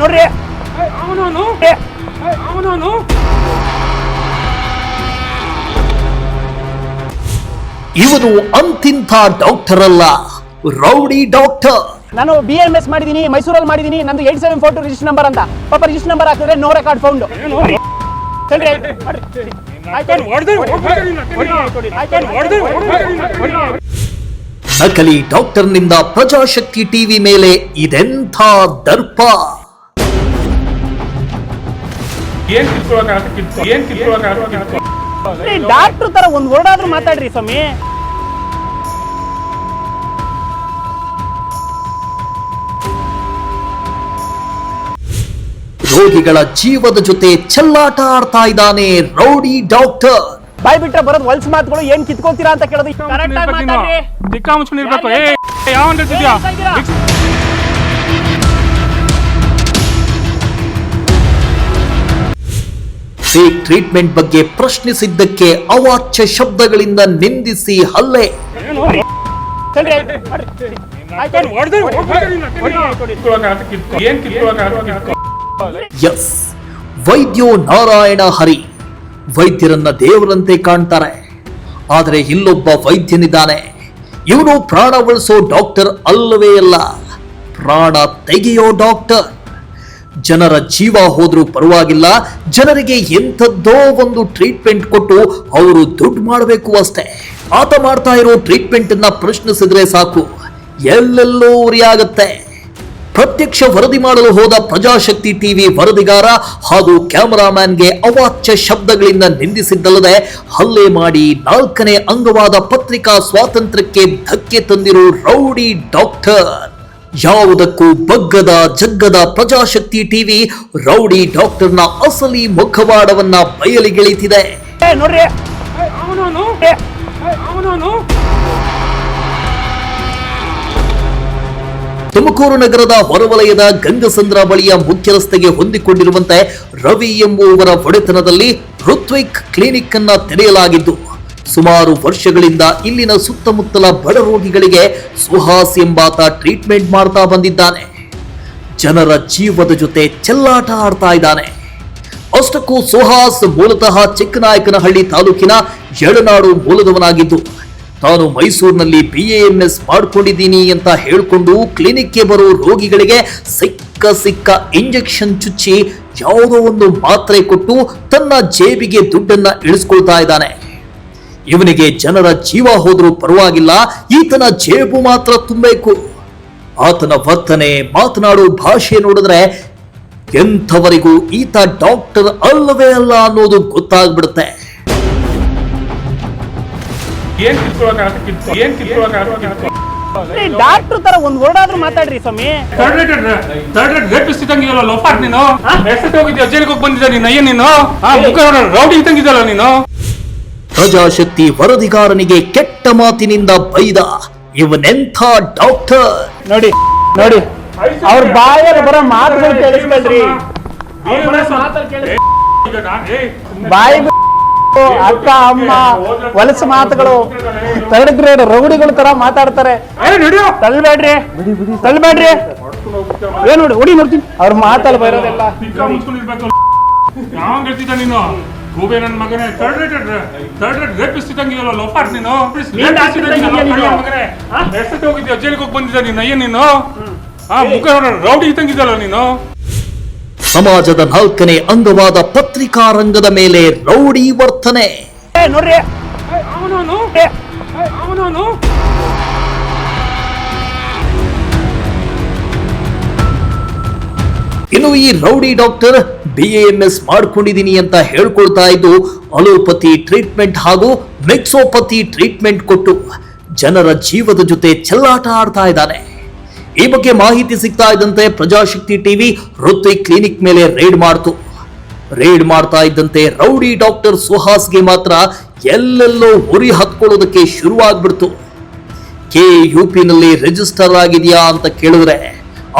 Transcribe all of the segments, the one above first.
ನೋಡ್ರಿ ಇವನು ಅಂತಿಂಥ ಡಾಕ್ಟರ್ ಅಲ್ಲ, ರೌಡಿ ಡಾಕ್ಟರ್. ನಾನು BAMS ಮಾಡಿದೀನಿ, ಮೈಸೂರಲ್ಲಿ ಮಾಡಿದೀನಿ. ನಂದು 8742 ರಿಜಿಸ್ಟರ್ ನಂಬರ್ ಅಂತ. ಪಾಪ ರಿಜಿಸ್ಟರ್ ನಂಬರ್ ಹಾಕಿದ್ರೆ ನೋ ರೆಕಾರ್ಡ್ ಫೌಂಡ್. ನಕಲಿ ಡಾಕ್ಟರ್ನಿಂದ ಪ್ರಜಾಶಕ್ತಿ ಟಿವಿ ಮೇಲೆ ಇದೆಂಥ ದರ್ಪ. ಡಾಕ್ಟರ್ ತರ ಒಂದ್ ವರ್ಡ್ ಆದ್ರೂ ಮಾತಾಡ್ರಿ ಸ್ವಾಮಿ. ರೋಗಿಗಳ ಜೀವದ ಜೊತೆ ಚೆಲ್ಲಾಟ ಆಡ್ತಾ ಇದ್ದಾನೆ ರೌಡಿ ಡಾಕ್ಟರ್. ಬಾಯ್ ಬಿಟ್ರೆ ಬರೋದು ಹೊಲ್ಸ್ ಮಾತುಗಳು. ಏನ್ ಕಿತ್ಕೋತೀರಾ ಅಂತ ಕೇಳೋದು. ಕರೆಕ್ಟ್ ಆಗಿ ಮಾತಾಡ್ರಿ. ಫೇಕ್ ಟ್ರೀಟ್ಮೆಂಟ್ ಬಗ್ಗೆ ಪ್ರಶ್ನಿಸಿದ್ದಕ್ಕೆ ಅವಾಚ್ಯ ಶಬ್ದಗಳಿಂದ ನಿಂದಿಸಿ ಹಲ್ಲೆ. ಎಸ್, ವೈದ್ಯೋ ನಾರಾಯಣ ಹರಿ ವೈದ್ಯರನ್ನ ದೇವರಂತೆ ಕಾಣ್ತಾರೆ. ಆದರೆ ಇಲ್ಲೊಬ್ಬ ವೈದ್ಯನಿದ್ದಾನೆ. ಇವನು ಪ್ರಾಣ ಉಳಿಸೋ ಡಾಕ್ಟರ್ ಅಲ್ಲವೇ ಅಲ್ಲ, ಪ್ರಾಣ ತೆಗೆಯೋ ಡಾಕ್ಟರ್. ಜನರ ಜೀವ ಹೋದ್ರೂ ಪರವಾಗಿಲ್ಲ, ಜನರಿಗೆ ಎಂಥದ್ದೋ ಒಂದು ಟ್ರೀಟ್ಮೆಂಟ್ ಕೊಟ್ಟು ಅವರು ದುಡ್ಡು ಮಾಡಬೇಕು ಅಷ್ಟೇ. ಆತ ಮಾಡ್ತಾ ಇರೋ ಟ್ರೀಟ್ಮೆಂಟ್ ಅನ್ನ ಪ್ರಶ್ನಿಸಿದ್ರೆ ಸಾಕು, ಎಲ್ಲೆಲ್ಲೋ ಉರಿಯಾಗತ್ತೆ. ಪ್ರತ್ಯಕ್ಷ ವರದಿ ಮಾಡಲು ಹೋದ ಪ್ರಜಾಶಕ್ತಿ ಟಿವಿ ವರದಿಗಾರ ಹಾಗೂ ಕ್ಯಾಮರಾಮ್ಯಾನ್ಗೆ ಅವಾಚ್ಯ ಶಬ್ದಗಳಿಂದ ನಿಂದಿಸಿದ್ದಲ್ಲದೆ ಹಲ್ಲೆ ಮಾಡಿ 4ನೇ ಅಂಗವಾದ ಪತ್ರಿಕಾ ಸ್ವಾತಂತ್ರ್ಯಕ್ಕೆ ಧಕ್ಕೆ ತಂದಿರೋ ರೌಡಿ ಡಾಕ್ಟರ್. ಯಾವುದಕ್ಕೂ ಬಗ್ಗದ ಜಗ್ಗದ ಪ್ರಜಾಶಕ್ತಿ ಟಿವಿ ರೌಡಿ ಡಾಕ್ಟರ್ನ ಅಸಲಿ ಮುಖವಾಡವನ್ನ ಬಯಲಿಗೆಳಿತಿದೆ. ನೋಡ್ರಿ, ತುಮಕೂರು ನಗರದ ಹೊರವಲಯದ ಗಂಗಸಂದ್ರ ಬಳಿಯ ಮುಖ್ಯ ರಸ್ತೆಗೆ ಹೊಂದಿಕೊಂಡಿರುವಂತೆ ರವಿ ಎಂಬುವವರ ಒಡೆತನದಲ್ಲಿ ಋತ್ವಿಕ್ ಕ್ಲಿನಿಕ್ ಅನ್ನ ತೆರೆಯಲಾಗಿದ್ದು, ಸುಮಾರು ವರ್ಷಗಳಿಂದ ಇಲ್ಲಿನ ಸುತ್ತಮುತ್ತಲ ಬಡ ರೋಗಿಗಳಿಗೆ ಸುಹಾಸ್ ಎಂಬಾತ ಟ್ರೀಟ್ಮೆಂಟ್ ಮಾಡ್ತಾ ಬಂದಿದ್ದಾನೆ. ಜನರ ಜೀವದ ಜೊತೆ ಚೆಲ್ಲಾಟ ಆಡ್ತಾ ಇದ್ದಾನೆ. ಅಷ್ಟಕ್ಕೂ ಸುಹಾಸ್ ಮೂಲತಃ ಚಿಕ್ಕನಾಯಕನಹಳ್ಳಿ ತಾಲೂಕಿನ ಯಳನಾಡು ಮೂಲದವನಾಗಿದ್ದು, ತಾನು ಮೈಸೂರಿನಲ್ಲಿ BAMS ಮಾಡ್ಕೊಂಡಿದ್ದೀನಿ ಅಂತ ಹೇಳಿಕೊಂಡು ಕ್ಲಿನಿಕ್ಗೆ ಬರೋ ರೋಗಿಗಳಿಗೆ ಸಿಕ್ಕ ಇಂಜೆಕ್ಷನ್ ಚುಚ್ಚಿ ಯಾವುದೋ ಒಂದು ಮಾತ್ರೆ ಕೊಟ್ಟು ತನ್ನ ಜೇಬಿಗೆ ದುಡ್ಡನ್ನ ಇಳಿಸ್ಕೊಳ್ತಾ ಇದ್ದಾನೆ. ಇವನಿಗೆ ಜನರ ಜೀವ ಹೋದ್ರೂ ಪರವಾಗಿಲ್ಲ, ಈತನ ಜೇಬು ಮಾತ್ರ ತುಂಬಬೇಕು. ಆತನ ವರ್ತನೆ, ಮಾತನಾಡೋ ಭಾಷೆ ನೋಡಿದ್ರೆ ಎಂಥವರಿಗೂ ಈತ ಡಾಕ್ಟರ್ ಅಲ್ಲವೇ ಅಲ್ಲ ಅನ್ನೋದು ಗೊತ್ತಾಗ್ಬಿಡುತ್ತೆ. ಡಾಕ್ಟರ್ ತರ ಒಂದ್ ವರ್ಡ್ ಆದ್ರೂ ಮಾತಾಡ್ರಿ ಸ್ವಾಮಿ. ಪ್ರಜಾಶಕ್ತಿ ವರದಿಗಾರನಿಗೆ ಕೆಟ್ಟ ಮಾತಿನಿಂದ ಬೈದ ಇವನೆಂಥ ಡಾಕ್ಟರ್. ನೋಡಿ ನೋಡಿ, ಅವ್ರ ಬಾಯಲ್ಲಿ ಬರೋ ಮಾತುಗಳು ಕೇಳಿಸ್ಕೊಳ್ರಿ. ಬಾಯಿ ಅಕ್ಕ ಅಮ್ಮ ವಲಸು ಮಾತುಗಳು, 3rd ಗ್ರೇಡ್ ರೌಡಿಗಳು ತರ ಮಾತಾಡ್ತಾರೆ. ತಳ್ಬೇಡ್ರಿ ತಳ್ಬೇಡ್ರಿ. ಏನ್ ನೋಡಿ ಹೊಡಿ ನೋಡ್ತೀನಿ, ಅವ್ರ ಮಾತಲ್ಲಿ ಬರೋದೆಲ್ಲ. ನನ್ನ ಮಗನೇ ಜೈಲಿಗೆ ಹೋಗಿ ಬಂದಿದ್ದ ನೀನು. ಅಯ್ಯ ನೀನು ಮುಖ ರೌಡಿ ಇದ್ದಂಗಿದ್ದಲ್ಲ ನೀನು. ಸಮಾಜದ 4ನೇ ಅಂಗವಾದ ಪತ್ರಿಕಾ ರಂಗದ ಮೇಲೆ ರೌಡಿ ವರ್ತನೆ. ನೋಡ್ರಿ, ಇನ್ನು ಈ ರೌಡಿ ಡಾಕ್ಟರ್ BAMS ಮಾಡ್ಕೊಂಡಿದ್ದೀನಿ ಅಂತ ಹೇಳ್ಕೊಳ್ತಾ ಇದ್ದು ಅಲೋಪತಿ ಟ್ರೀಟ್ಮೆಂಟ್ ಹಾಗೂ ಮೆಕ್ಸೋಪತಿ ಟ್ರೀಟ್ಮೆಂಟ್ ಕೊಟ್ಟು ಜನರ ಜೀವದ ಜೊತೆ ಚೆಲ್ಲಾಟ ಆಡ್ತಾ ಇದ್ದಾನೆ. ಈ ಬಗ್ಗೆ ಮಾಹಿತಿ ಸಿಗ್ತಾ ಇದ್ದಂತೆ ಪ್ರಜಾಶಕ್ತಿ ಟಿವಿ ಋತ್ವಿಕ್ ಕ್ಲಿನಿಕ್ ಮೇಲೆ ರೇಡ್ ಮಾಡ್ತು. ರೇಡ್ ಮಾಡ್ತಾ ಇದ್ದಂತೆ ರೌಡಿ ಡಾಕ್ಟರ್ ಸುಹಾಸ್ಗೆ ಮಾತ್ರ ಎಲ್ಲೆಲ್ಲೋ ಉರಿ ಹತ್ಕೊಳ್ಳೋದಕ್ಕೆ ಶುರುವಾಗ್ಬಿಡ್ತು. KUP-ನಲ್ಲಿ ರಿಜಿಸ್ಟರ್ ಆಗಿದೆಯಾ ಅಂತ ಕೇಳಿದ್ರೆ,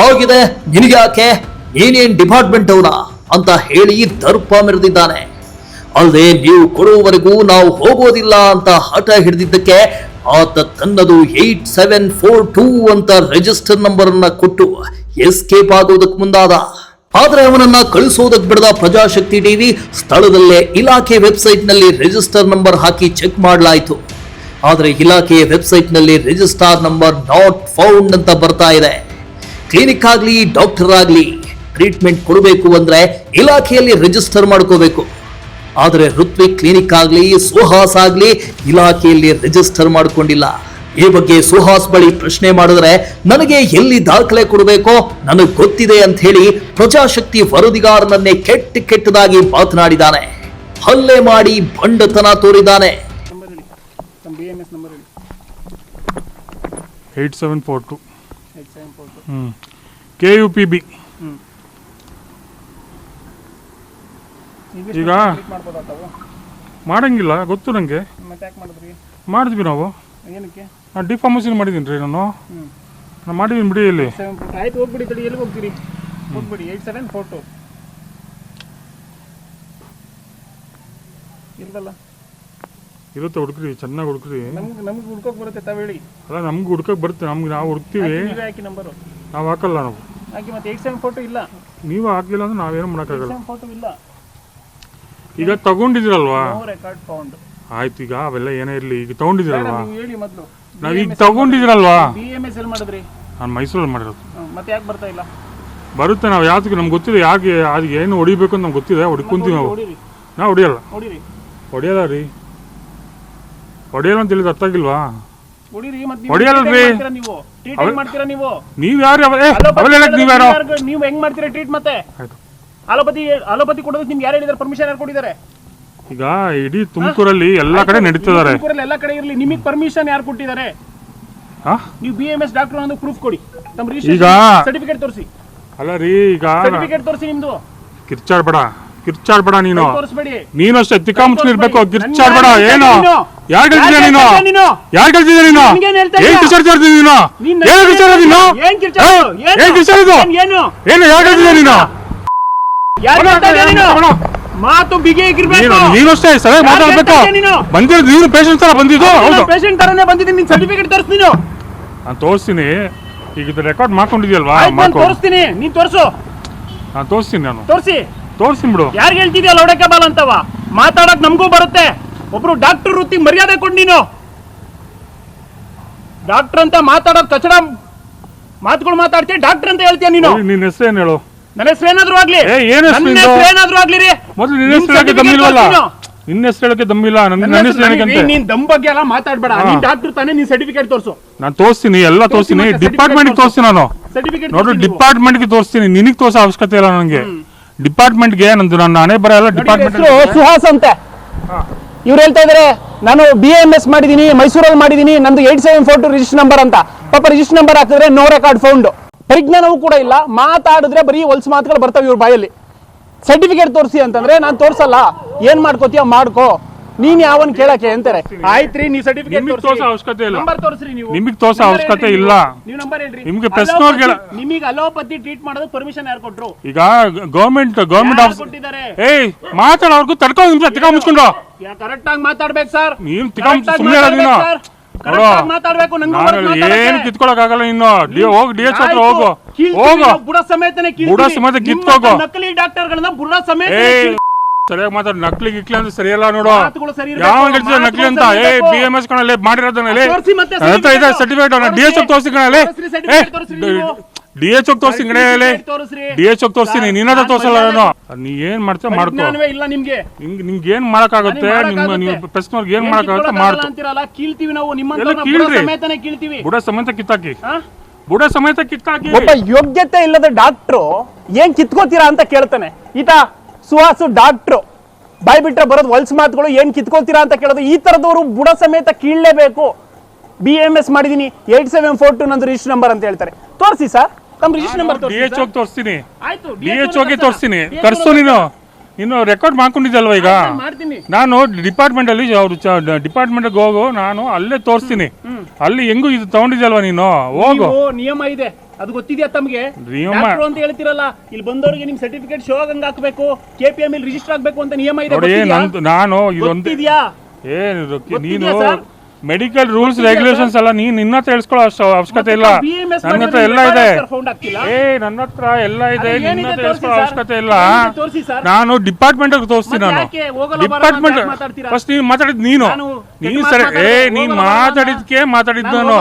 ಆಗಿದೆ, ನಿನಗ್ಯಾಕೆ, ನೀನೇನ್ ಡಿಪಾರ್ಟ್ಮೆಂಟ್ ಅವನ ಅಂತ ಹೇಳಿ ದರ್ಪ ಮೆರೆದಿದ್ದಾನೆ. ಅಲ್ಲದೆ ನೀವು ಕೊಡುವವರೆಗೂ ನಾವು ಹೋಗೋದಿಲ್ಲ ಅಂತ ಹಠ ಹಿಡಿದಿದ್ದಕ್ಕೆ ಆತ ತನ್ನದು 8742 ಅಂತ ರಿಜಿಸ್ಟರ್ ನಂಬರ್ ಅನ್ನ ಕೊಟ್ಟು ಎಸ್ಕೇಪ್ ಆಗೋದಕ್ಕೆ ಮುಂದಾದ. ಆದರೆ ಅವನನ್ನ ಕಳಿಸೋದಕ್ಕೆ ಬಿಡದ ಪ್ರಜಾಶಕ್ತಿ ಟಿವಿ ಸ್ಥಳದಲ್ಲೇ ಇಲಾಖೆ ವೆಬ್ಸೈಟ್ನಲ್ಲಿ ರಿಜಿಸ್ಟರ್ ನಂಬರ್ ಹಾಕಿ ಚೆಕ್ ಮಾಡಲಾಯಿತು. ಆದರೆ ಇಲಾಖೆಯ ವೆಬ್ಸೈಟ್ನಲ್ಲಿ ರಿಜಿಸ್ಟಾರ್ ನಂಬರ್ ನಾಟ್ ಫೌಂಡ್ ಅಂತ ಬರ್ತಾ ಇದೆ. ಕ್ಲಿನಿಕ್ ಆಗಲಿ ಡಾಕ್ಟರ್ ಆಗಲಿ ಟ್ರೀಟ್ಮೆಂಟ್ ಕೊಡಬೇಕು ಅಂದ್ರೆ ಇಲಾಖೆಯಲ್ಲಿ ರಿಜಿಸ್ಟರ್ ಮಾಡ್ಕೋಬೇಕು. ಆದರೆ ಋತ್ವಿಕ್ ಕ್ಲಿನಿಕ್ ಆಗಲಿ ಸುಹಾಸ್ ಆಗಲಿ ಇಲಾಖೆಯಲ್ಲಿ ರಿಜಿಸ್ಟರ್ ಮಾಡಿಕೊಂಡಿಲ್ಲ. ಈ ಬಗ್ಗೆ ಸುಹಾಸ್ ಬಳಿ ಪ್ರಶ್ನೆ ಮಾಡಿದ್ರೆ ನನಗೆ ಎಲ್ಲಿ ದಾಖಲೆ ಕೊಡಬೇಕೋ ನನಗೆ ಗೊತ್ತಿದೆ ಅಂತ ಹೇಳಿ ಪ್ರಜಾಶಕ್ತಿ ವರದಿಗಾರನನ್ನೇ ಕೆಟ್ಟದಾಗಿ ಮಾತನಾಡಿದ್ದಾನೆ. ಹಲ್ಲೆ ಮಾಡಿ ಬಂಡತನ ತೋರಿದ್ದಾನೆ. 8742 KUPB. ಈಗ ಮಾಡಂಗಿಲ್ಲ, ಗೊತ್ತು ನನಗೆ. ಮಾಡಿದ್ವಿ ನಾವು. ನಾನು ಡಿಫಾರ್ಮಸಿನ್ ಮಾಡಿದ್ದೀನಿ ರೀ. ನಾನು ಮಾಡಿದ್ದೀನಿ ಬಿಡಿ. ಇಲ್ಲಿ ಆಯ್ತು, ಹೋಗ್ಬಿಡಿ. ತಡಿ, ಎಲ್ಲಿ ಹೋಗ್ತೀರಿ? ಹೋಗ್ಬಿಡಿ. 8742 ಇಲ್ವಲ್ಲ? ಇರುತ್ತೆ, ಹುಡುಕ್ರಿ, ಚೆನ್ನಾಗಿ ಹುಡುಕ್ರಿ. ನಮ್ಗೆ ಹುಡ್ಕೋಕ್ ಬರುತ್ತೆ, ತಾವ್ ಹೇಳಿ. ಅಲ್ಲ, ನಮ್ಗೆ ಹುಡ್ಕಕ್ಕೆ ಬರುತ್ತೆ. ನಮ್ಗೆ ನಾವು ಹುಡುಕ್ತೀವಿ. ಹಾಕಿ ನಂಬರು. ನಾವು ಹಾಕಲ್ಲ. ನಾವು ಹಾಕಿ ಮತ್ತೆ 8742 ಇಲ್ಲ. ನೀವು ಹಾಕಿಲ್ಲ ಅಂದ್ರೆ ನಾವೇನು ಮಾಡೋಕ್ಕಾಗಲ್ಲ. 8742 ಇಲ್ಲ. ಈಗ ತಗೊಂಡಿದ್ದೀರಲ್ವಾ? Record found. ಆಯ್ತು, ಈಗ ಅವೆಲ್ಲ ಏನೇ ಇರಲಿ, ಈಗ ತಗೊಂಡಿದ್ದೀರಲ್ವಾ? ಹೇಳಿ ಮೊದಲು. ನಾವೀಗ ತಗೊಂಡಿದ್ದೀರಲ್ವಾ? BMS ಎಲ್ಲಿ ಮಾಡಿದ್ರಿ? ನಾನು ಮೈಸೂರಲ್ಲಿ ಮಾಡಿರೋದು. ಮತ್ತೆ ಯಾಕೆ ಬರ್ತಾ ಇಲ್ಲ? ಬರುತ್ತೆ. ನಾವು ಯಾವ್ದಕ್ಕೆ ನಮ್ಗೆ ಗೊತ್ತಿದೆ, ಯಾಕೆ ಅದಕ್ಕೆ ಏನು ಹೊಡಿಬೇಕು ಅಂತ ನಮ್ಗೆ ಗೊತ್ತಿದೆ. ಹೊಡ್ಕೊಂತೀವಿ ನಾವು. ನಾವು ಹೊಡಿಯಲ್ಲ. ಹೊಡಿಯಲ್ಲ ರೀ. ಹೊಡಿಯಲ್ಲ ಅಂತ ಹೇಳಿದ್ರೆ ಅರ್ಥ ಆಗಿಲ್ವಾ? ಹೊಡಿಯಲ್ರಿ. ನೀವು ಯಾರು? ನೀವು ಯಾರು? ನೀವು ಹೆಂಗ್ ಮಾಡ್ತೀರಾ ಟ್ರೀಟ್? ಮತ್ತೆ ಅಲೋಪತಿ ಕೊಡೋದಕ್ಕೆ ನಿಮ್ಗೆ ಯಾರು ಹೇಳಿದಾರೆ? ಪರ್ಮಿಷನ್ ಯಾರು ಕೊಟ್ಟಿದ್ದಾರೆ? ಈಗ ಇಡೀ ತುಮಕೂರಲ್ಲಿ ಎಲ್ಲಾ ಕಡೆ ನಡೀತಿದ್ದಾರೆ. ಎಲ್ಲಾ ಕಡೆ ಇರಲಿ, ನಿಮಗೆ ಪರ್ಮಿಷನ್ ಯಾರು ಕೊಟ್ಟಿದ್ದಾರೆ? ನೀವು BMS ಡಾಕ್ಟರ್ ಅನ್ನೋ ಪ್ರೂಫ್ ಕೊಡಿ. ತಮ್ಮ ರಿಜಿಸ್ಟ್ರೇಷನ್ ಸರ್ಟಿಫಿಕೇಟ್ ತೋರಿಸಿ. ಅಲ್ಲ ರೀ, ಈಗ ಸರ್ಟಿಫಿಕೇಟ್ ತೋರಿಸಿ ನಿಮ್ದು. ಕಿರ್ಚಾಡ್ಬೇಡ ನೀನು. ತೋರಿಸಬೇಡಿ. ನೀನು ಅಷ್ಟೇ ತಿಕ್ಕಾಮುಚ್ಚಿರ್ಬೇಕು. ಕಿರ್ಚಾಡ್ಬೇಡ. ಏನು ಯಾರು ಕಳ್ಸಿದ್ಯಾ ನೀನು? ಯಾರು ಕಳ್ಸಿದ್ಯಾ ನೀನು? ಏನ್ ಕಿರ್ಚಾಡ್ತಿದ್ದಿ ನೀನು? ಏನು ಕಿರ್ಚಾಡ ನೀನು? ಏನ್ ಕಿರ್ಚಾಡಿದು? ಏನು ಯಾರು ಕಳ್ಸಿದ್ಯಾ ನೀನು? ಮಾತು ಬಿಗಿಯಾಗಿರ್ಬೇಕು. ನೀನು ಅಷ್ಟೇ ಸರಿಯಾಗಿ ಮಾತಾಡ್ಬೇಕು. ಬಂದಿರೋದು ನೀನು ಪೇಷಂಟ್ ತರ ಬಂದಿದ್ದು. ಹೌದು, ಪೇಷಂಟ್ ತರನೇ ಬಂದಿದ್ದೀನಿ. ನಿನ್ ಸರ್ಟಿಫಿಕೇಟ್ ತೋರಿಸ್ ನೀನು. ನಾನು ತೋರಿಸ್ತೀನಿ. ಈಗ ಇದು ರೆಕಾರ್ಡ್ ಮಾಡ್ಕೊಂಡಿದ್ಯಲ್ವಾ? ತೋರಿಸ್ತೀನಿ. ನೀನ್ ತೋರಿಸು. ನಾನು ತೋರಿಸ್ತೀನಿ. ನಾನು ತೋರಿಸ್ತೀನಿ ಬಿಡು. ಯಾರಿಗೆ ಹೇಳ್ತಿದ್ಯಾ ಲೌಡಕ್ಕೆ ಬಾಲ್ ಅಂತವ? ಮಾತಾಡಕ್ ನಮಗೂ ಬರುತ್ತೆ. ಒಬ್ರು ಡಾಕ್ಟರ್ ವೃತ್ತಿ ಮರ್ಯಾದೆ ಕೊಡ್. ನೀನು ಡಾಕ್ಟರ್ ಅಂತ ಮಾತಾಡೋದು ಕಚಡ ಮಾತುಗಳು ಮಾತಾಡ್ತೀಯ. ಡಾಕ್ಟರ್ ಅಂತ ಹೇಳ್ತೀಯ ನೀನು. ನಿನ್ನ ಹೆಸರು ಏನ್ ಹೇಳು? ನನ್ನ ಹೆಸರು ಏನಾದ್ರು ಆಗ್ಲಿ. ಏನಾದ್ರು ಆಗ್ಲಿ ರೀ. ಮೊದಲು ನಿನ್ನ ಹೆಸರು ಹೇಳಕ್ಕೆ ದಮ್ಮಿಲ್ವಲ್ಲ? ನಿನ್ನ ಹೆಸರು ಹೇಳಕ್ಕೆ ದಮ್ಮಿಲ್ಲ. ನನ್ನ ಹೆಸರು ಏನಕ್ಕೆ? ನೀನ್ ದಮ್ ಬಗ್ಗೆ ಎಲ್ಲ ಮಾತಾಡ್ಬೇಡ. ನೀನ್ ಡಾಕ್ಟರ್ ತಾನೇ. ನೀನ್ ಸರ್ಟಿಫಿಕೇಟ್ ತೋರಿಸು. ನಾನು ತೋರಿಸ್ತೀನಿ. ಎಲ್ಲ ತೋರಿಸ್ತೀನಿ. ಡಿಪಾರ್ಟ್ಮೆಂಟ್ ತೋರಿಸ್ತೀನಿ. ನಾನು ನೋಡ್ರಿ, ಡಿಪಾರ್ಟ್ಮೆಂಟ್ಗೆ ತೋರಿಸ್ತೀನಿ. ನಿನಗೆ ತೋರಿಸೋ ಅವಶ್ಯಕತೆ ಇಲ್ಲ ನನಗೆ. ಡಿಪಾರ್ಟ್ಮೆಂಟ್ಗೆ ನಂದು ನನ್ನ ಹಣೆ ಬರ ಎಲ್ಲ ಡಿಪಾರ್ಟ್ಮೆಂಟ್. ಸುಹಾಸ್ ಅಂತ ಇವ್ರು ಹೇಳ್ತಾ ಇದಾರೆ. ನಾನು BMS ಮಾಡಿದೀನಿ, ಮೈಸೂರಲ್ಲಿ ಮಾಡಿದೀನಿ, ನಂದು 8742 ರಿಜಿಸ್ಟರ್ ನಂಬರ್ ಅಂತ. ಪಾಪ ರಿಜಿಸ್ಟರ್ ನಂಬರ್ ಹಾಕಿದ್ರೆ ನೋ ರೆಕಾರ್ಡ್ ಫೌಂಡ್. ಪರಿಜ್ಞಾನವೂ ಕೂಡ ಇಲ್ಲ. ಮಾತಾಡಿದ್ರೆ ಬರೀ ಹೊಲ್ಸ್ ಮಾತುಗಳು ಬರ್ತಾವೆ ಇವ್ರ ಬಾಯಲ್ಲಿ. ಸರ್ಟಿಫಿಕೇಟ್ ತೋರಿಸಿ ಅಂತಂದ್ರೆ ನಾನು ತೋರ್ಸಲ್ಲ. ಏನ್ ಮಾಡ್ಕೋತೀಯ ಮಾಡ್ಕೋ. ನೀನ್ ಯಾವನ್ ಕೇಳಕ್ಕೆ ಅಂತಾರೆ. ಆಯ್ತ್ರಿ, ನೀವು ಸರ್ಟಿಫಿಕೇಟ್ ತೋರಿಸೋ ಅವಶ್ಯಕತೆ ಇಲ್ಲ. ನಂಬರ್ ತೋರಿಸ್ರಿ. ನೀವು ನಿಮಗೆ ತೋರಿಸೋ ಅವಶ್ಯಕತೆ ಇಲ್ಲ. ನೀವು ನಂಬರ್ ಹೇಳ್ರಿ. ನಿಮಗೆ ಪ್ರಶ್ನೆ ನಿಮಗೆ ಅಲೋಪತಿ ಟ್ರೀಟ್ ಮಾಡೋದು ಪರ್ಮಿಷನ್ ಯಾರು ಕೊಟ್ರು? ಈಗ ಗವರ್ಮೆಂಟ್ ಆಫೀಸ್ ಕೊಟ್ಟಿದ್ದಾರೆ. ಏಯ್ ಮಾತಾಡೋರ್ಗು ತಡ್ಕೊ ನಿಮಿಷ ತಿಕ್ಕ ಮುಚ್ಕೊಂಡು ಕರೆಕ್ಟ್ ಆಗಿ ಮಾತಾಡ್ಬೇಕು ಸರ್. ನೀನು ತಿಕ್ಕ ಸುಮ್ಮನೆ ನೀನು ಮಾತಾಡ್ಬೇಕು. ಏನು ಕಿತ್ಕೊಳಕ್ ಆಗಲ್ಲ. ಇನ್ನು ಹೋಗಿ DH ಹತ್ರ ಹೋಗು. ಬುಡ ಸಮೇತನೆ ಕಿತ್ಕೋಗು. ನಕಲಿ ಡಾಕ್ಟರ್ಗಳನ್ನ ಬುಡ ಸಮೇತ ಸರಿಯಾಗಿ ಮಾತಾಡ. ನಕ್ಲಿ ಗಿಕ್ಲಿ ಅಂದ್ರೆ ಸರಿಯಲ್ಲ ನೋಡು. ಯಾವ ಹೇಳ್ತಿದ್ದ ನಕ್ಲಿ ಅಂತ? BMS ಕಣಲ್ಲಿ ಮಾಡಿರೋದನ್ನಲ್ಲಿ ಸರ್ಟಿಫಿಕೇಟ್ DH ತೋರಿಸಿ ಕಣಲ್ಲಿ. DH ತೋರಿಸಿ ಕಣಲ್ಲಿ. DH ತೋರಿಸ್ತೀನಿ. ನಿನ್ನದ ತೋರಿಸಲ್ಲ ನಾನು. ನೀ ಏನ್ ಮಾಡ್ತೀಯ ಮಾಡ್ಕೋ. ನಿಮ್ಗೆ ಏನ್ ಮಾಡಕ್ಕಾಗುತ್ತೆ? ನೀವು ಪ್ರಶ್ನವ್ರಿಗೆ ಏನ್ ಮಾಡಕ್ಕಾಗುತ್ತೆ ಮಾಡ್ಕೋ. ಬುಡ ಸಮೇತ ಕಿತ್ತಾಕಿ. ಬುಡ ಸಮೇತ ಕಿತ್ತಾಕಿ. ಒಬ್ಬ ಯೋಗ್ಯತೆ ಇಲ್ಲದ ಡಾಕ್ಟ್ರು ಏನ್ ಕಿತ್ಕೋತೀರಾ ಅಂತ ಕೇಳ್ತಾನೆ. ಈತ ಸುಹಾಸು ಡಾಕ್ಟ್ರು ಬಾಯ್ ಬಿಟ್ರೆ ಬರೋದು ಹೊಲ್ಸ್ ಮಾತುಗಳು. ಏನ್ ಕಿತ್ಕೋತೀರಾ ಅಂತ ಕೇಳೋದು. ಈ ತರದವರು ಬುಡ ಸಮೇತ ಕೀಳ್ಲೇಬೇಕು. BMS ಮಾಡಿದೀನಿ, 8742 ನಂದು ರಿಜಿಸ್ಟರ್ ನಂಬರ್ ಅಂತ ಹೇಳ್ತಾರೆ. ತೋರಿಸಿ ಸರ್, ತಮ್ಮ ರಿಜಿಸ್ಟರ್ ನಂಬರ್ DH ಹೋಗಿ ತೋರಿಸ್ತೀನಿ. DH ಹೋಗಿ ತೋರಿಸ್ತೀನಿ. ತರ್ಸು. ನೀನು ರೆಕಾರ್ಡ್ ಮಾಡ್ಕೊಂಡಿದ್ದಲ್ವಾ? ಈಗ ನಾನು ಡಿಪಾರ್ಟ್ಮೆಂಟ್ ಅಲ್ಲಿ ಡಿಪಾರ್ಟ್ಮೆಂಟ್ ಹೋಗು. ನಾನು ಅಲ್ಲೇ ತೋರಿಸ್ತೀನಿ. ಅಲ್ಲಿ ಹೆಂಗು ಇದು ತಗೊಂಡಿದ್ದಲ್ವಾ ನೀನು? ಹೋಗು. ನಿಯಮ ಇದೆ, ಅದು ಗೊತ್ತಿದ್ಯಾ ತಮ್ಗೆ? ಅಂತ ಹೇಳ್ತಿರಲ್ಲ, ಇಲ್ಲಿ ಬಂದವರಿಗೆ ನಿಮ್ ಸರ್ಟಿಫಿಕೇಟ್ ಶೋ ಆಗಂಗ್ ಹಾಕ್ಬೇಕು, KPM ರಿಜಿಸ್ಟರ್ ಆಗ್ಬೇಕು ಅಂತ ನಿಯಮ ಇದೆ. ನಾನು ಇದೊಂದು ಗೊತ್ತಿದ್ಯಾ? ನೀನು ಮೆಡಿಕಲ್ ರೂಲ್ಸ್ ರೆಗ್ಯುಲೇಷನ್ಸ್ ಎಲ್ಲ ನಿನ್ನ ಹತ್ರ ಹೇಳ್ಸ್ಕೊಳ್ಳೋ ಅವಶ್ಯಕತೆ ಇಲ್ಲ. ನನ್ನ ಹತ್ರ ಎಲ್ಲ ಇದೆ. ನನ್ನ ಹತ್ರ ಎಲ್ಲ ಇದೆ. ನಿನ್ನ ಹತ್ರ ಹೇಳ್ಸ್ಕೊಳ್ಳೋ ಅವಶ್ಯಕತೆ ಇಲ್ಲ. ನಾನು ಡಿಪಾರ್ಟ್ಮೆಂಟ್ ತೋರಿಸ್ತೀನಿ. ನಾನು ಡಿಪಾರ್ಟ್ಮೆಂಟ್ ಫಸ್ಟ್ ನೀನು ಮಾತಾಡಿದ್ ನೀನು ಸರಿ. ನೀನ್ ಮಾತಾಡಿದ್ಕೆ ಮಾತಾಡಿದ್ದು ನಾನು.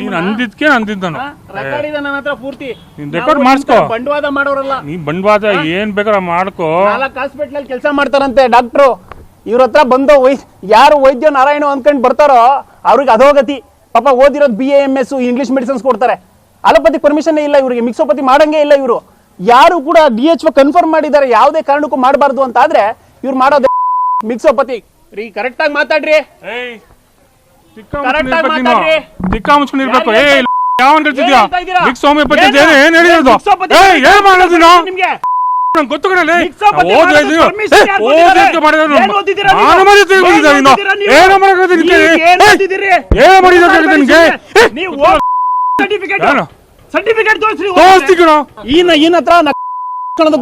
ನೀನ್ ಅಂದಿದ್ಕೆ ಅಂದಿದ್ದು ನಾನು. ನೀನ್ ರೆಕಾರ್ಡ್ ಮಾಡಿಸ್ಕೋ. ಬಂಡವಾದ ಮಾಡೋರಲ್ಲ. ನೀ ಬಂಡವಾದ ಏನ್ ಬೇಕಾದ್ರೆ ಮಾಡ್ಕೋ. ಹಾಸ್ಪಿಟಲ್ ಕೆಲಸ ಮಾಡ್ತಾರಂತೆ ಡಾಕ್ಟ್ರು. ಇವ್ರ ಹತ್ರ ಬಂದು ಯಾರು ವೈದ್ಯ ನಾರಾಯಣ ಅಂದ್ಕೊಂಡು ಬರ್ತಾರೋ ಅವ್ರಿಗೆ ಅಧೋಗತಿ. ಪಾಪ ಓದಿರೋದು BAMS ಇಂಗ್ಲಿಷ್ ಮೆಡಿಸಿನ್ಸ್ ಕೊಡ್ತಾರೆ. ಅಲೋಪತಿ ಪರ್ಮಿಷನ್ ಇಲ್ಲ ಇವ್ರಿಗೆ. ಮಿಕ್ಸೋಪತಿ ಮಾಡಂಗೇ ಇಲ್ಲ ಇವರು. ಯಾರು ಕೂಡ DHO ಕನ್ಫರ್ಮ್ ಮಾಡಿದ್ದಾರೆ ಯಾವುದೇ ಕಾರಣಕ್ಕೂ ಮಾಡಬಾರ್ದು ಅಂತ ಆದ್ರೆ ಇವ್ರು ಮಾಡೋದು ಮಿಕ್ಸೋಪತಿ. ರೀ ಕರೆಕ್ಟ್ ಆಗಿ ಮಾತಾಡ್ರಿ. ದಿಕ್ಕಾ ಮುಚ್ಕೊಂಡಿರ್ಬೇಕು. ಯಾವನ್ ಹೇಳ್ತಿದ್ಯಾ? ಮಿಕ್ಸ್ ಹೋಮಿಯೋಪತಿ ಏನ್ ಹೇಳಿರೋದು? ಏನ್ ಮಾಡೋದು ನಿಮ್ಗೆ ಗೊತ್ತು ಕಣಲೆ.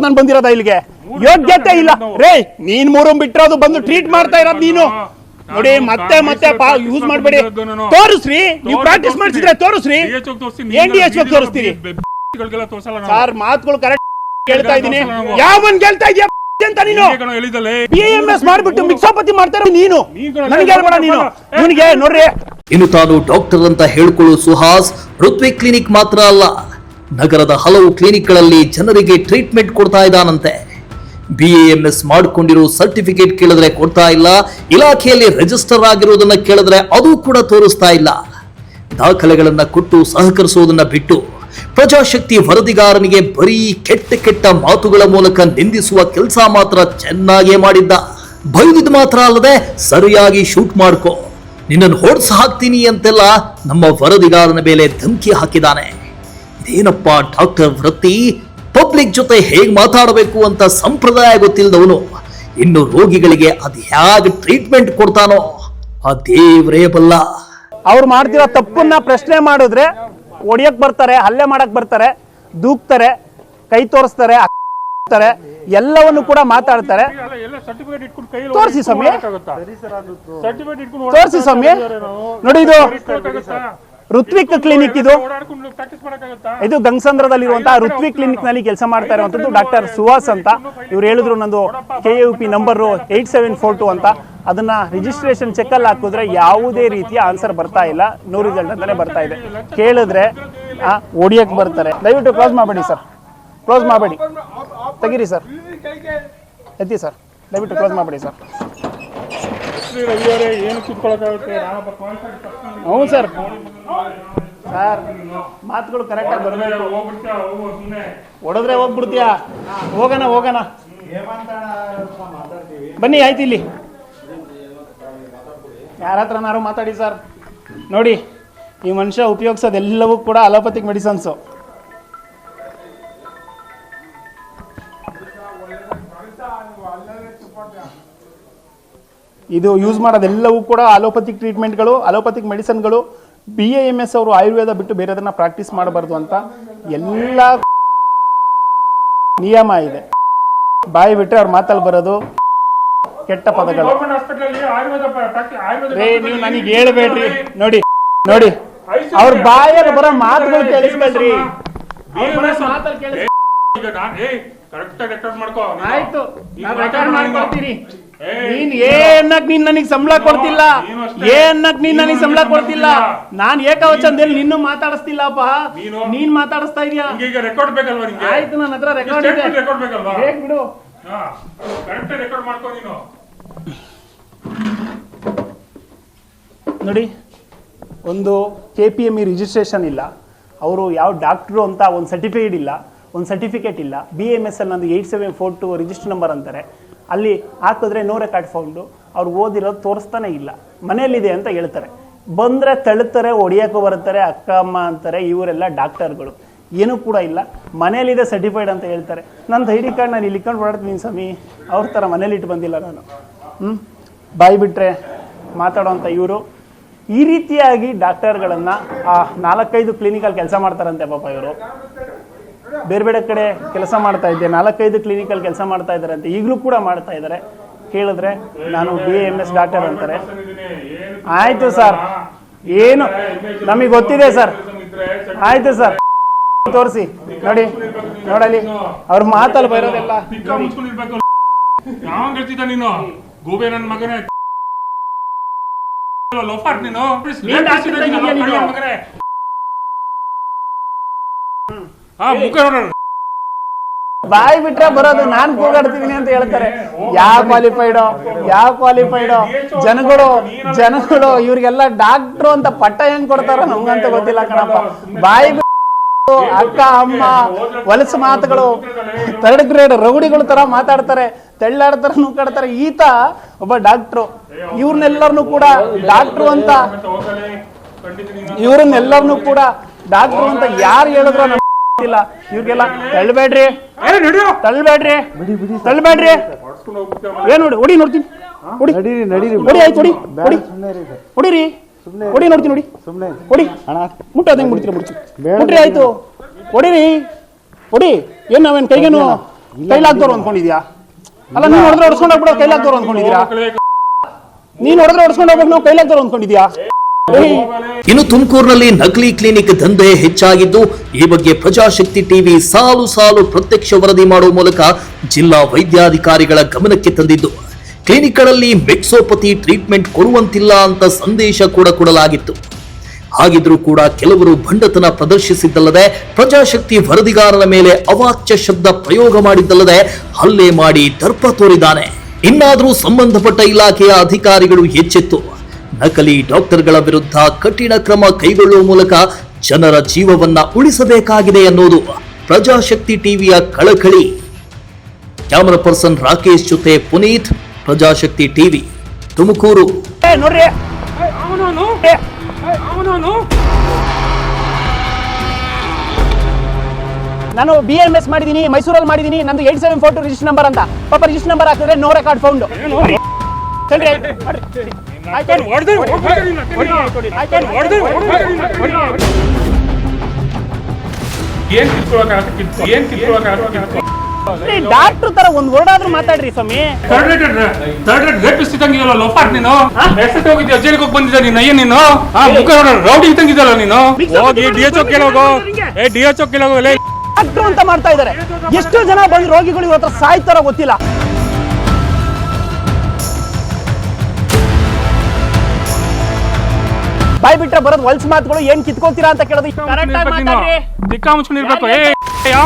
ನಾನು ಬಂದಿರೋದ ಇಲ್ಲಿಗೆ ಯೋಗ್ಯತೆ ಇಲ್ಲ ರೇ. ನೀನ್ ಮೂರು ಬಿಟ್ಟಿರೋದು ಬಂದು ಟ್ರೀಟ್ ಮಾಡ್ತಾ ಇರೋದು ನೀನು ನೋಡಿ. ಮತ್ತೆ ಮತ್ತೆ ಯೂಸ್ ಮಾಡಬೇಡಿ. ತೋರಿಸ್ರಿ. ನೀವು ಪ್ರಾಕ್ಟೀಸ್ ಮಾಡಿಸಿದ್ರೆ ತೋರಿಸ್ರಿ. ಏನ್ DHO ತೋರಿಸ್ತೀರಿ ಸರ್? ಮಾತುಗಳು ಕರೆಕ್ಟ್ ಕೇಳ್ತಾ ಇದೀನಿ. ಯಾವನ್ ಗೆಲ್ತಾ ಇದೀಯ ಅಂತ ನೀನು? BAMS ಮಾಡ್ಬಿಟ್ಟು ಮಿಕ್ಸೋಪತಿ ಮಾಡ್ತಾರ ನೀನು. ನನಗೆ ಹೇಳ್ಬೇಡ ನೀನು. ಇವನಿಗೆ ನೋಡ್ರಿ. ಇನ್ನು ತಾನು ಡಾಕ್ಟರ್ ಅಂತ ಹೇಳ್ಕೊಳ್ಳೋ ಸುಹಾಸ್ ಋತ್ವಿಕ್ ಕ್ಲಿನಿಕ್ ಮಾತ್ರ ಅಲ್ಲ, ನಗರದ ಹಲವು ಕ್ಲಿನಿಕ್ಗಳಲ್ಲಿ ಜನರಿಗೆ ಟ್ರೀಟ್ಮೆಂಟ್ ಕೊಡ್ತಾ ಇದ್ದಾನಂತೆ. BAMS ಮಾಡಿಕೊಂಡಿರೋ ಸರ್ಟಿಫಿಕೇಟ್ ಕೇಳಿದ್ರೆ ಕೊಡ್ತಾ ಇಲ್ಲ. ಇಲಾಖೆಯಲ್ಲಿ ರಿಜಿಸ್ಟರ್ ಆಗಿರೋದನ್ನ ಕೇಳಿದ್ರೆ ಅದು ಕೂಡ ತೋರಿಸ್ತಾ ಇಲ್ಲ. ದಾಖಲೆಗಳನ್ನ ಕೊಟ್ಟು ಸಹಕರಿಸೋದನ್ನ ಬಿಟ್ಟು ಪ್ರಜಾಶಕ್ತಿ ವರದಿಗಾರನಿಗೆ ಬರೀ ಕೆಟ್ಟ ಕೆಟ್ಟ ಮಾತುಗಳ ಮೂಲಕ ನಿಂದಿಸುವ ಕೆಲಸ ಮಾತ್ರ ಚೆನ್ನಾಗೇ ಮಾಡಿದ್ದ. ಬೈದಿದ್ದು ಮಾತ್ರ ಅಲ್ಲದೆ ಸರಿಯಾಗಿ ಶೂಟ್ ಮಾಡ್ಕೋ, ನಿನ್ನನ್ನು ಹೊಡ್ಸ ಹಾಕ್ತೀನಿ ಅಂತೆಲ್ಲ ನಮ್ಮ ವರದಿಗಾರನ ಮೇಲೆ ಧಮಕಿ ಹಾಕಿದ್ದಾನೆ. ಇದೇನಪ್ಪ ಡಾಕ್ಟರ್ ವೃತ್ತಿ? ಪಬ್ಲಿಕ್ ಜೊತೆ ಹೇಗೆ ಮಾತಾಡಬೇಕು ಅಂತ ಸಂಪ್ರದಾಯ ಗೊತ್ತಿಲ್ಲದವನು ಇನ್ನು ರೋಗಿಗಳಿಗೆ ಅದು ಹೇಗೆ ಟ್ರೀಟ್ಮೆಂಟ್ ಕೊಡ್ತಾನೋ ಆ ದೇವರೇ ಬಲ್ಲ. ಅವ್ರು ಮಾಡ್ತಿರೋ ತಪ್ಪನ್ನ ಪ್ರಶ್ನೆ ಮಾಡಿದ್ರೆ ಹೊಡಿಯಕ್ ಬರ್ತಾರೆ, ಹಲ್ಲೆ ಮಾಡಕ್ ಬರ್ತಾರೆ, ದೂಕ್ತಾರೆ, ಕೈ ತೋರಿಸ್ತಾರೆ, ಎಲ್ಲವನ್ನು ಕೂಡ ಮಾತಾಡ್ತಾರೆ. ತೋರಿಸಿ ಸ್ವಾಮಿ, ತೋರಿಸಿ ಸ್ವಾಮಿ. ನೋಡಿ ಇದು ಋತ್ವಿಕ್ ಕ್ಲಿನಿಕ್. ಇದು ಗಂಗಸಂದ್ರದಲ್ಲಿರುವಂತಹ ಋತ್ವಿಕ್ ಕ್ಲಿನಿಕ್ ನಲ್ಲಿ ಕೆಲಸ ಮಾಡ್ತಾ ಇರುವಂತದ್ದು ಡಾಕ್ಟರ್ ಸುಹಾಸ್ ಅಂತ. ಇವ್ರು ಹೇಳಿದ್ರು ನಂದು KUP ನಂಬರ್ 8742 ಅಂತ. ಅದನ್ನ ರಿಜಿಸ್ಟ್ರೇಷನ್ ಚೆಕ್ ಅಲ್ಲಿ ಹಾಕಿದ್ರೆ ಯಾವುದೇ ರೀತಿಯ ಆನ್ಸರ್ ಬರ್ತಾ ಇಲ್ಲ, ನೋ ರಿಸಲ್ಟ್ ಅಂತಾನೆ ಬರ್ತಾ ಇದೆ. ಕೇಳಿದ್ರೆ ಓಡಿಯಕ್ ಬರ್ತಾರೆ. ದಯವಿಟ್ಟು ಕ್ಲೋಸ್ ಮಾಡಬೇಡಿ ಸರ್, ಕ್ಲೋಸ್ ಮಾಡಬೇಡಿ, ತೆಗೀರಿ ಸರ್, ಎತ್ತಿ ಸರ್, ದಯವಿಟ್ಟು ಕ್ಲೋಸ್ ಮಾಡಬೇಡಿ ಸರ್. ಹ್ಞೂ ಸರ್, ಸರ್ ಮಾತುಗಳು ಕರೆಕ್ಟಾಗಿ ಬರಬೇಕು. ಹೊಡೆದ್ರೆ ಹೋಗ್ಬಿಡ್ತೀಯಾ? ಹೋಗೋಣ ಹೋಗೋಣ ಬನ್ನಿ, ಆಯ್ತು. ಇಲ್ಲಿ ಯಾರ ಹತ್ರನಾರು ಮಾತಾಡಿ ಸರ್. ನೋಡಿ, ಈ ಮನುಷ್ಯ ಉಪಯೋಗಿಸೋದೆಲ್ಲವೂ ಕೂಡ ಅಲೋಪತಿಕ್ ಮೆಡಿಸನ್ಸು. ಇದು ಯೂಸ್ ಮಾಡೋದೆಲ್ಲವೂ ಕೂಡ ಅಲೋಪತಿಕ್ ಟ್ರೀಟ್ಮೆಂಟ್ಗಳು, ಅಲೋಪತಿಕ್ ಮೆಡಿಸನ್ಗಳು. BAMS ಅವರು ಆಯುರ್ವೇದ ಬಿಟ್ಟು ಬೇರೆದನ್ನ ಪ್ರಾಕ್ಟೀಸ್ ಮಾಡಬಾರ್ದು ಅಂತ ಎಲ್ಲ ನಿಯಮ ಇದೆ. ಬಾಯಿ ಬಿಟ್ಟರೆ ಅವ್ರ ಮಾತಲ್ಲಿ ಬರೋದು ಕೆಟ್ಟ ಪದಗಳು. ನೀವು ನನಗೆ ಹೇಳ್ಬೇಡ್ರಿ. ನೋಡಿ ನೋಡಿ, ಅವ್ರ ಬಾಯಲ್ಲಿ ಬರೋ ಮಾತುಗಳು ಕೇಳಿಸ್ಕೊಳ್ರಿ. ಆಯ್ತು, ರೆಕಾರ್ಡ್ ಮಾಡ್ಕೊಳ್ತೀನಿ. ನೀನ್ ಏನಕ್ ನೀನ್ ನನಗೆ ಸಂಬಳ ಕೊಡ್ತಿಲ್ಲ, ಏನಕ್ ನೀನ್ ನನಗೆ ಸಂಬಳ ಕೊಡ್ತಿಲ್ಲ? ನಾನ್ ಏಕವಚನದಲ್ಲಿ ನಿನ್ನೂ ಮಾತಾಡಿಸ್ತಿಲ್ಲಪ್ಪ, ನೀನ್ ಮಾತಾಡಿಸ್ತಾ ಇದೀಯಾ. ಆಯ್ತು, ನನ್ನ ಹತ್ರ ರೆಕಾರ್ಡ್ ಇದೆ, ಬಿಡು. ನೋಡಿ, ಒಂದು KPME ರಿಜಿಸ್ಟ್ರೇಷನ್ ಇಲ್ಲ, ಅವರು ಯಾವ ಡಾಕ್ಟ್ರು ಅಂತ ಒಂದು ಸರ್ಟಿಫಿಕೇಟ್ ಇಲ್ಲ, BAMS ಅಲ್ಲಿ ನಂದು 8742 ರಿಜಿಸ್ಟರ್ ನಂಬರ್ ಅಂತಾರೆ. ಅಲ್ಲಿ ಹಾಕಿದ್ರೆ ನೋ ರೆಕಾರ್ಡ್ ಫೌಂಡು. ಅವ್ರು ಓದಿರೋದು ತೋರಿಸ್ತಾನೆ ಇಲ್ಲ, ಮನೆಯಲ್ಲಿದೆ ಅಂತ ಹೇಳ್ತಾರೆ. ಬಂದರೆ ತಳ್ಳುತ್ತಾರೆ, ಹೊಡಿಯೋಕೆ ಬರ್ತಾರೆ, ಅಕ್ಕ ಅಮ್ಮ ಅಂತಾರೆ. ಇವರೆಲ್ಲ ಡಾಕ್ಟರ್ಗಳು, ಏನೂ ಕೂಡ ಇಲ್ಲ, ಮನೇಲಿದೆ ಸರ್ಟಿಫೈಡ್ ಅಂತ ಹೇಳ್ತಾರೆ. ನಂದು ID ಕಾರ್ಡ್ ನಾನು ಇಲ್ಲಿ ಇಟ್ಕೊಂಡು ಓಡಾಡ್ತೀನಿ ಸ್ವಾಮಿ, ಅವ್ರ ಥರ ಮನೇಲಿ ಇಟ್ಟು ಬಂದಿಲ್ಲ ನಾನು. ಬಾಯಿ ಬಿಟ್ಟರೆ ಮಾತಾಡೋಂಥ ಇವರು ಈ ರೀತಿಯಾಗಿ ಡಾಕ್ಟರ್ಗಳನ್ನು 4-5 ಕ್ಲಿನಿಕಲ್ಲಿ ಕೆಲಸ ಮಾಡ್ತಾರಂತೆ. ಪಾಪ ಇವರು ಬೇರೆ ಬೇರೆ ಕಡೆ ಕೆಲಸ ಮಾಡ್ತಾ ಇದ್ದೆ, 4-5 ಕ್ಲಿನಿಕಲ್ಲಿ ಕೆಲಸ ಮಾಡ್ತಾ ಇದ್ದಾರೆ ಅಂತ ಈಗಲೂ ಕೂಡ ಮಾಡ್ತಾ ಇದ್ದಾರೆ. ಕೇಳಿದ್ರೆ ನಾನು BAMS ಡಾಕ್ಟರ್ ಅಂತಾರೆ. ಆಯ್ತು ಸರ್, ಏನು ನಮಗೆ ಗೊತ್ತಿದೆ ಸರ್. ಆಯ್ತು ಸರ್, ತೋರಿಸಿ ನೋಡಿ, ನೋಡಲಿ ಅವ್ರ ಮಾತಲ್ಲಿ ಬರೋದೆಲ್ಲ. ಯಾವ ಹೇಳ್ತಿದ್ದ ನೀನು ಗೋಬೆ ನನ್ನ ಮಗನೇ ಲೋಫಾಟ್ ನೀನು ಮಗನೇ. ಮುಖ ನೋಡೋಣ, ಬಾಯಿ ಬಿಟ್ರೆ ಬರೋದು ನಾನ್ ಕೂಗಾಡ್ತಿದೀನಿ ಅಂತ ಹೇಳ್ತಾರೆ. ಯಾವ ಕ್ವಾಲಿಫೈಡ್ ಜನಗಳು ಇವ್ರಿಗೆಲ್ಲ ಡಾಕ್ಟ್ರು ಅಂತ ಪಟ್ಟ ಹೆಂಗ್ ಕೊಡ್ತಾರೋ ನಮ್ಗಂತ ಗೊತ್ತಿಲ್ಲ ಕಣಪ್ಪ. ಬಾಯಿ ಅಕ್ಕ ಅಮ್ಮ ಹೊಲಸು ಮಾತುಗಳು, ಥರ್ಡ್ ಗ್ರೇಡ್ ರೌಡಿಗಳ ತರ ಮಾತಾಡ್ತಾರೆ, ತೆಳ್ಳಾಡ್ತಾರೆ, ನೂಕಾಡ್ತಾರೆ. ಈತ ಒಬ್ಬ ಡಾಕ್ಟ್ರು. ಇವ್ರನ್ನೆಲ್ಲರನ್ನು ಕೂಡ ಡಾಕ್ಟ್ರು ಅಂತ ಯಾರು ಹೇಳಿದ್ರು ಇಲ್ಲ. ಇವ್ರಿಗೆಲ್ಲ ತಳ್ಬೇಡ್ರಿ ಏನ್ ನೋಡಿ, ಹೊಡಿ ನೋಡ್ತೀನಿ, ಹೊಡಿ ಆಯ್ತು, ಹೊಡಿರಿ, ಹೊಡಿ ನೋಡ್ತೀನಿ, ಹೊಡಿ ಮುಟ್ಟೋದ್ ಹೆಂಗ್ ಮುಟ್ರಿ ಆಯ್ತು, ಹೊಡಿ. ಏನ್ ನಾವೇನ್ ಕೈಗೇನು ಕೈಲಾಗ್ದವ್ರು ಅಂದ್ಕೊಂಡಿದ್ಯಾ? ಅಲ್ಲ, ನೀನ್ ಹೊಡೆದ್ರೆ ಹೊಡ್ಸ್ಕೊಂಡ್ ಹೋಗ್ಬಿಡೋ ಕೈಲಾಗ್ದವ್ರು ಅಂದ್ಕೊಂಡಿದ್ದೀರಾ? ನೀನ್ ಹೊಡೆದ್ರೆ ಹೊಡ್ಸ್ಕೊಂಡ್ ಹೋಗ್ಬೇಕು ನಾವು ಕೈಲಾಗ್ದವ್ರು ಅಂದ್ಕೊಂಡಿದ್ಯಾ? ಇನ್ನು ತುಮಕೂರಿನಲ್ಲಿ ನಕಲಿ ಕ್ಲಿನಿಕ್ ದಂಧೆ ಹೆಚ್ಚಾಗಿದ್ದು, ಈ ಬಗ್ಗೆ ಪ್ರಜಾಶಕ್ತಿ ಟಿವಿ ಸಾಲು ಪ್ರತ್ಯಕ್ಷ ವರದಿ ಮಾಡುವ ಮೂಲಕ ಜಿಲ್ಲಾ ವೈದ್ಯಾಧಿಕಾರಿಗಳ ಗಮನಕ್ಕೆ ತಂದಿದ್ದು, ಕ್ಲಿನಿಕ್ಗಳಲ್ಲಿ ಮೆಕ್ಸೋಪತಿ ಟ್ರೀಟ್ಮೆಂಟ್ ಕೊಡುವಂತಿಲ್ಲ ಅಂತ ಸಂದೇಶ ಕೂಡ ಕೊಡಲಾಗಿತ್ತು. ಹಾಗಿದ್ರೂ ಕೂಡ ಕೆಲವರು ಭಂಡತನ ಪ್ರದರ್ಶಿಸಿದ್ದಲ್ಲದೆ ಪ್ರಜಾಶಕ್ತಿ ವರದಿಗಾರರ ಮೇಲೆ ಅವಾಚ್ಯ ಶಬ್ದ ಪ್ರಯೋಗ ಮಾಡಿದ್ದಲ್ಲದೆ ಹಲ್ಲೆ ಮಾಡಿ ದರ್ಪ ತೋರಿದ್ದಾನೆ. ಇನ್ನಾದರೂ ಸಂಬಂಧಪಟ್ಟ ಇಲಾಖೆಯ ಅಧಿಕಾರಿಗಳು ಎಚ್ಚೆತ್ತು ನಕಲಿ ಡಾಕ್ಟರ್ಗಳ ವಿರುದ್ಧ ಕಠಿಣ ಕ್ರಮ ಕೈಗೊಳ್ಳುವ ಮೂಲಕ ಜನರ ಜೀವವನ್ನ ಉಳಿಸಬೇಕಾಗಿದೆ ಅನ್ನೋದು ಪ್ರಜಾಶಕ್ತಿ ಟಿವಿಯ ಕಳಕಳಿ. ಕ್ಯಾಮರಾ ಪರ್ಸನ್ ರಾಕೇಶ್ ಜೊತೆ ಪುನೀತ್, ಪ್ರಜಾಶಕ್ತಿ ಟಿವಿ, ತುಮಕೂರು. ನೋಡ್ರಿ, ನಾನು BAMS ಮಾಡಿದೀನಿ, ಮೈಸೂರಲ್ಲಿ ಮಾಡಿದೀನಿ, ನಂದು 8742 ರಿಜಿಸ್ಟರ್ ನಂಬರ್ ಅಂತ. ಪಾಪ ರಿಜಿಸ್ಟರ್ ನಂಬರ್ ಹಾಕಿದ್ರೆ ನೋ ರೆಕಾರ್ಡ್ ಫೌಂಡ್. ಡಾಕ್ಟರ್ ತರ ಒಂದ್ ವರ್ಡ್ ಆದ್ರೂ ಮಾತಾಡ್ರಿ ಸ್ವಾಮಿ. ಲೋಫಾಟ್ ನೀನು ಹೋಗಿದ್ದೆ, ಜೈಲಿಗೆ ಹೋಗಿ ಬಂದಿದ್ದ ನೀನು. ಅಯ್ಯ ನೀನು ಮುಖ ರೌಡಿ ತಂಗಿದ್ದಲ್ಲ ನೀನು. ಹೋಗಿ DHO ಕೇಳೋಗು, DHO ಕೇಳೋಗು. ಡಾಕ್ಟರ್ ಅಂತ ಮಾಡ್ತಾ ಇದಾರೆ. ಎಷ್ಟೋ ಜನ ಬಂದು ರೋಗಿಗಳು ಇವತ್ತು ಸಾಯ್ತಾರ ಗೊತ್ತಿಲ್ಲ. ಬಾಯ್ ಬಿಟ್ರೆ ಬರೋದು ಹೊಲ್ಸ್ ಮಾತುಗಳು. ಏನ್ ಕಿತ್ಕೋತೀರಾ ಅಂತ ಕೇಳೋದು. ದಿಕ್ಕ ಮುಚ್ಕೊಂಡಿರ್ಬೇಕು. ಯಾವ